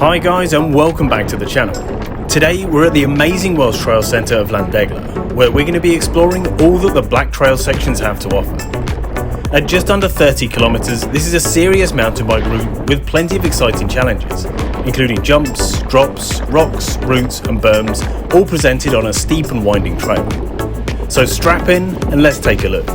Hi guys and welcome back to the channel. Today we're at the amazing Welsh Trail Centre of Llandegla, where we're going to be exploring all that the black trail sections have to offer. At just under 30 kilometres, this is a serious mountain bike route with plenty of exciting challenges, including jumps, drops, rocks, roots and berms, all presented on a steep and winding trail. So strap in and let's take a look.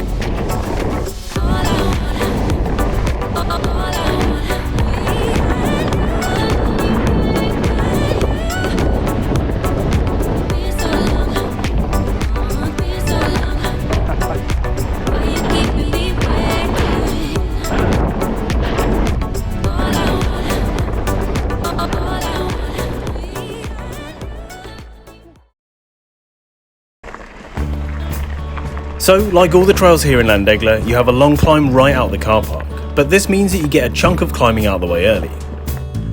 So, like all the trails here in Llandegla, you have a long climb right out the car park, but this means that you get a chunk of climbing out the way early.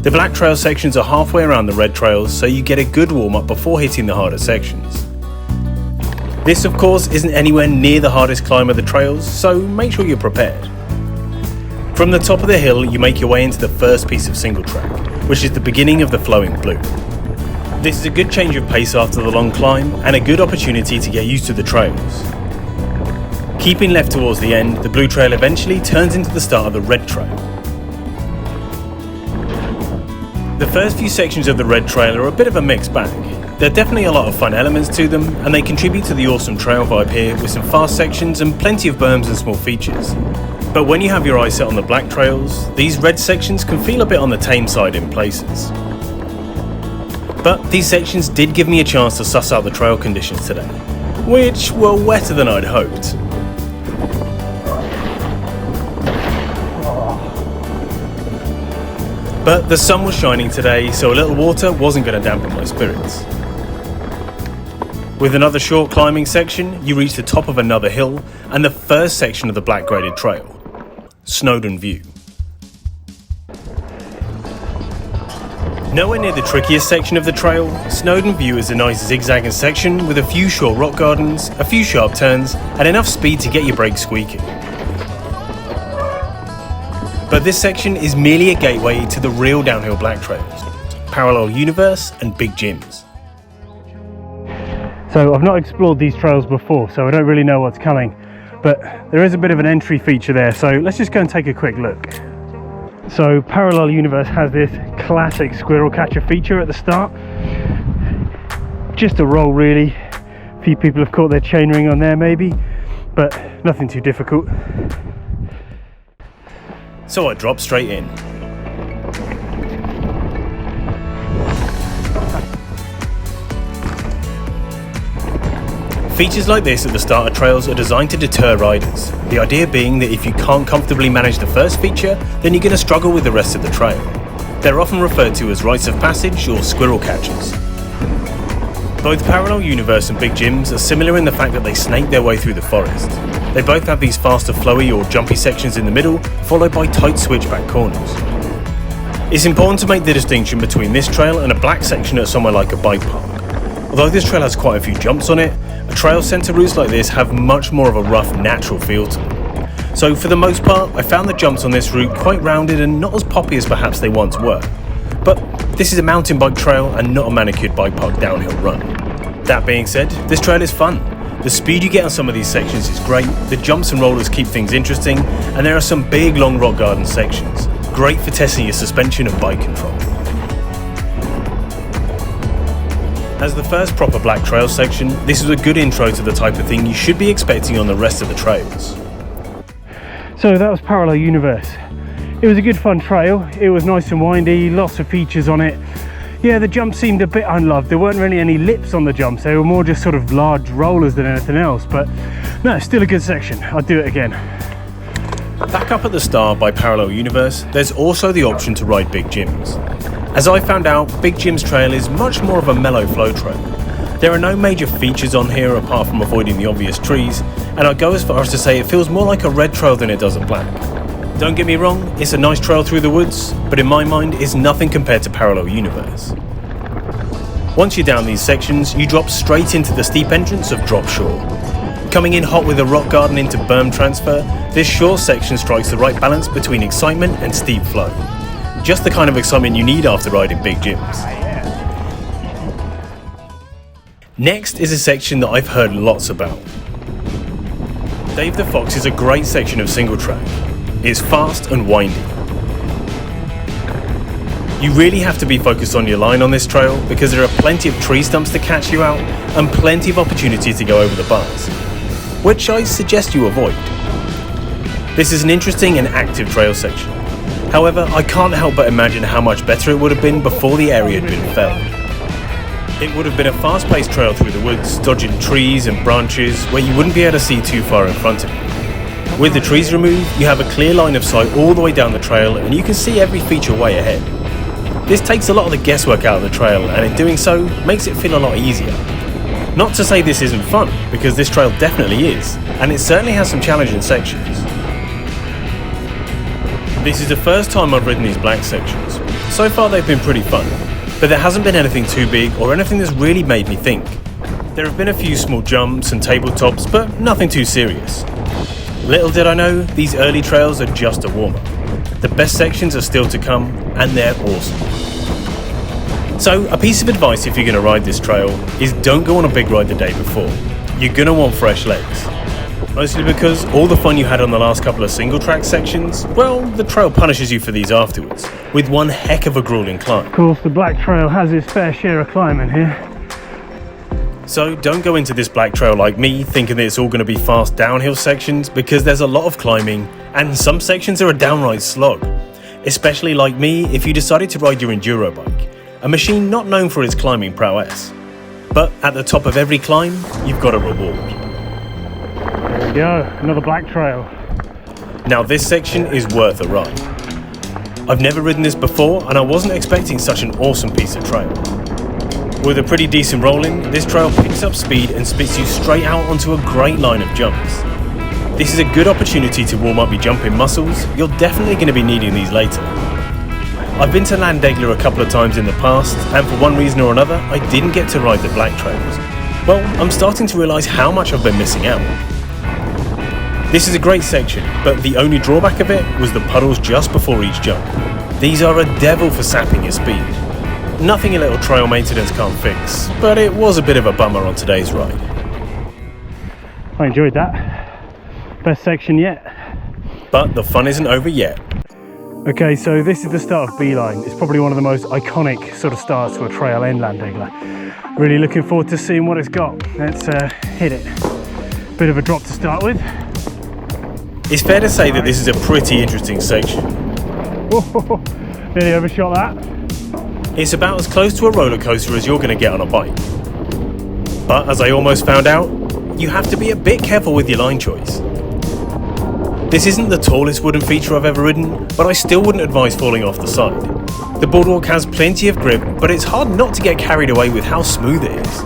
The black trail sections are halfway around the red trails, so you get a good warm up before hitting the harder sections. This of course isn't anywhere near the hardest climb of the trails, so make sure you're prepared. From the top of the hill you make your way into the first piece of single track, which is the beginning of the flowing blue. This is a good change of pace after the long climb, and a good opportunity to get used to the trails. Keeping left towards the end, the blue trail eventually turns into the start of the red trail. The first few sections of the red trail are a bit of a mixed bag. There are definitely a lot of fun elements to them, and they contribute to the awesome trail vibe here with some fast sections and plenty of berms and small features. But when you have your eyes set on the black trails, these red sections can feel a bit on the tame side in places. But these sections did give me a chance to suss out the trail conditions today, which were wetter than I'd hoped. But the sun was shining today, so a little water wasn't going to dampen my spirits. With another short climbing section, you reach the top of another hill and the first section of the black graded trail, Snowdon View. Nowhere near the trickiest section of the trail, Snowdon View is a nice zigzagging section with a few short rock gardens, a few sharp turns and enough speed to get your brakes squeaking. But this section is merely a gateway to the real downhill black trails, Parallel Universe and Big Jims. So I've not explored these trails before, so I don't really know what's coming, but there is a bit of an entry feature there, so let's just go and take a quick look. So Parallel Universe has this classic squirrel catcher feature at the start. Just a roll really. A few people have caught their chainring on there maybe, but nothing too difficult. So I dropped straight in. Features like this at the start of trails are designed to deter riders, the idea being that if you can't comfortably manage the first feature, then you're going to struggle with the rest of the trail. They're often referred to as rites of passage or squirrel catchers. Both Parallel Universe and Big Jims are similar in the fact that they snake their way through the forest. They both have these faster flowy or jumpy sections in the middle, followed by tight switchback corners. It's important to make the distinction between this trail and a black section at somewhere like a bike park. Although this trail has quite a few jumps on it, a trail centre routes like this have much more of a rough, natural feel to them. So for the most part, I found the jumps on this route quite rounded and not as poppy as perhaps they once were. But this is a mountain bike trail and not a manicured bike park downhill run. That being said, this trail is fun. The speed you get on some of these sections is great, the jumps and rollers keep things interesting, and there are some big long rock garden sections. Great for testing your suspension and bike control. As the first proper black trail section, this is a good intro to the type of thing you should be expecting on the rest of the trails. So that was Parallel Universe. It was a good fun trail, it was nice and windy, lots of features on it. Yeah, the jumps seemed a bit unloved. There weren't really any lips on the jumps. They were more just sort of large rollers than anything else. But no, still a good section. I'd do it again. Back up at the start by Parallel Universe, there's also the option to ride Big Jims. As I found out, Big Jim's trail is much more of a mellow flow trail. There are no major features on here apart from avoiding the obvious trees, and I'd go as far as to say it feels more like a red trail than it does a black. Don't get me wrong, it's a nice trail through the woods, but in my mind it's nothing compared to Parallel Universe. Once you're down these sections, you drop straight into the steep entrance of Drop Shore. Coming in hot with a rock garden into berm transfer, this shore section strikes the right balance between excitement and steep flow. just the kind of excitement you need after riding big gyms. Next is a section that I've heard lots about. Dave the Fox is a great section of single track. It's fast and windy. You really have to be focused on your line on this trail because there are plenty of tree stumps to catch you out and plenty of opportunities to go over the bars, which I suggest you avoid. This is an interesting and active trail section. However, I can't help but imagine how much better it would have been before the area had been felled. It would have been a fast-paced trail through the woods, dodging trees and branches where you wouldn't be able to see too far in front of you. With the trees removed, you have a clear line of sight all the way down the trail and you can see every feature way ahead. This takes a lot of the guesswork out of the trail, and in doing so, makes it feel a lot easier. Not to say this isn't fun, because this trail definitely is, and it certainly has some challenging sections. This is the first time I've ridden these black sections. So far they've been pretty fun, but there hasn't been anything too big or anything that's really made me think. There have been a few small jumps and tabletops, but nothing too serious. Little did I know, these early trails are just a warm-up. The best sections are still to come, and they're awesome. So, a piece of advice if you're going to ride this trail is don't go on a big ride the day before. You're going to want fresh legs. Mostly because all the fun you had on the last couple of single track sections, well, the trail punishes you for these afterwards, with one heck of a grueling climb. Of course, the black trail has its fair share of climbing here. So don't go into this black trail like me thinking that it's all going to be fast downhill sections, because there's a lot of climbing and some sections are a downright slog. Especially like me if you decided to ride your Enduro bike, a machine not known for its climbing prowess. But at the top of every climb, you've got a reward. There we go, another black trail. Now this section is worth a ride. I've never ridden this before and I wasn't expecting such an awesome piece of trail. With a pretty decent rolling, this trail picks up speed and spits you straight out onto a great line of jumps. This is a good opportunity to warm up your jumping muscles. You're definitely going to be needing these later. I've been to Llandegla a couple of times in the past, and for one reason or another, I didn't get to ride the black trails. Well, I'm starting to realise how much I've been missing out. This is a great section, but the only drawback of it was the puddles just before each jump. These are a devil for sapping your speed. Nothing a little trail maintenance can't fix, but it was a bit of a bummer on today's ride. I enjoyed that. Best section yet. But the fun isn't over yet. Okay, so this is the start of Beeline. It's probably one of the most iconic sort of starts to a trail in Llandegla. Really looking forward to seeing what it's got. Let's hit it. Bit of a drop to start with. It's fair to say that this is a pretty interesting section. Whoa, nearly overshot that. It's about as close to a roller coaster as you're going to get on a bike. But as I almost found out, you have to be a bit careful with your line choice. This isn't the tallest wooden feature I've ever ridden, but I still wouldn't advise falling off the side. The Boardwalk has plenty of grip, but it's hard not to get carried away with how smooth it is.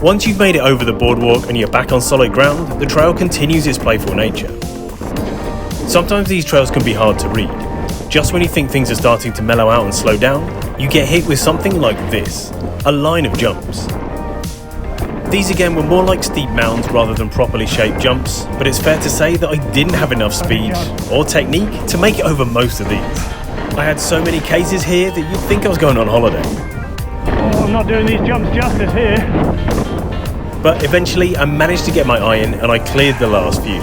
Once you've made it over the Boardwalk and you're back on solid ground, the trail continues its playful nature. Sometimes these trails can be hard to read. Just when you think things are starting to mellow out and slow down, you get hit with something like this, a line of jumps. These again were more like steep mounds rather than properly shaped jumps, but it's fair to say that I didn't have enough speed or technique to make it over most of these. I had so many cases here that you'd think I was going on holiday. Oh, I'm not doing these jumps justice here. But eventually I managed to get my eye in and I cleared the last few.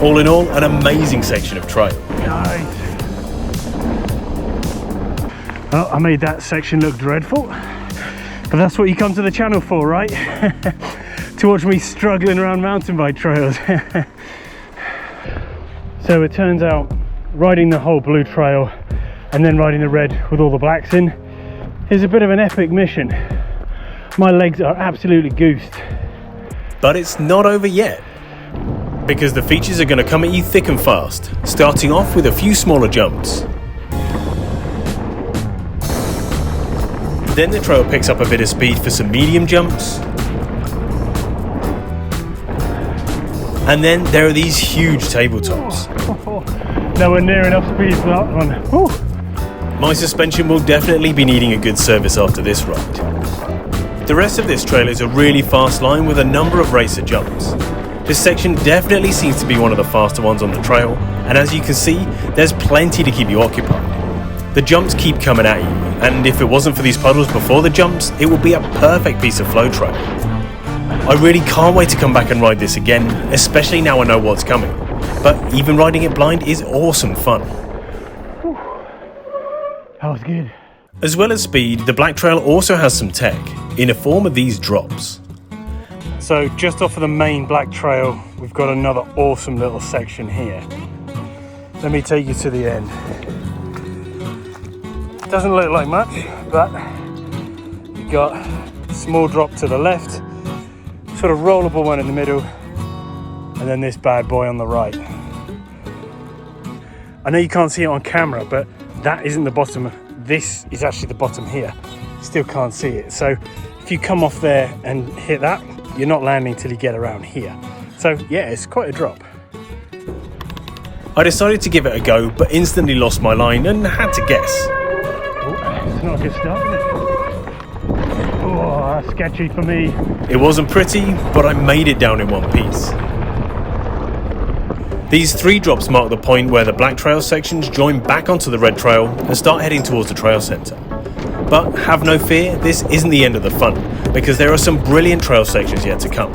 All in all, an amazing section of trail. Nice. Well, I made that section look dreadful, but that's what you come to the channel for, right? To watch me struggling around mountain bike trails. So it turns out riding the whole blue trail and then riding the red with all the blacks in is a bit of an epic mission. My legs are absolutely goosed. But it's not over yet, because the features are going to come at you thick and fast, starting off with a few smaller jumps. Then the trail picks up a bit of speed for some medium jumps. And then there are these huge tabletops. Nowhere near enough speed for that one. Whew. My suspension will definitely be needing a good service after this ride. The rest of this trail is a really fast line with a number of racer jumps. This section definitely seems to be one of the faster ones on the trail, and as you can see, there's plenty to keep you occupied. The jumps keep coming at you, and if it wasn't for these puddles before the jumps, it would be a perfect piece of flow trail. I really can't wait to come back and ride this again, especially now I know what's coming. But even riding it blind is awesome fun. Whew. That was good. As well as speed, the Black Trail also has some tech, in a form of these drops. So just off of the main Black Trail, we've got another awesome little section here. Let me take you to the end. Doesn't look like much, but you've got a small drop to the left, sort of rollable one in the middle, and then this bad boy on the right. I know you can't see it on camera, but that isn't the bottom. This is actually the bottom here. Still can't see it. So if you come off there and hit that, you're not landing till you get around here. So yeah, it's quite a drop. I decided to give it a go, but instantly lost my line and had to guess. It's not a good start, is it? Oh, that's sketchy for me. It wasn't pretty, but I made it down in one piece. These 3 drops mark the point where the Black Trail sections join back onto the Red Trail and start heading towards the trail centre. But have no fear, this isn't the end of the fun, because there are some brilliant trail sections yet to come.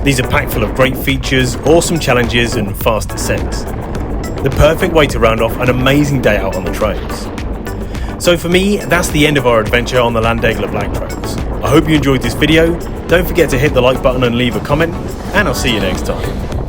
These are packed full of great features, awesome challenges and fast descents. The perfect way to round off an amazing day out on the trails. So for me, that's the end of our adventure on the Llandegla Black Trails. I hope you enjoyed this video. Don't forget to hit the like button and leave a comment, and I'll see you next time.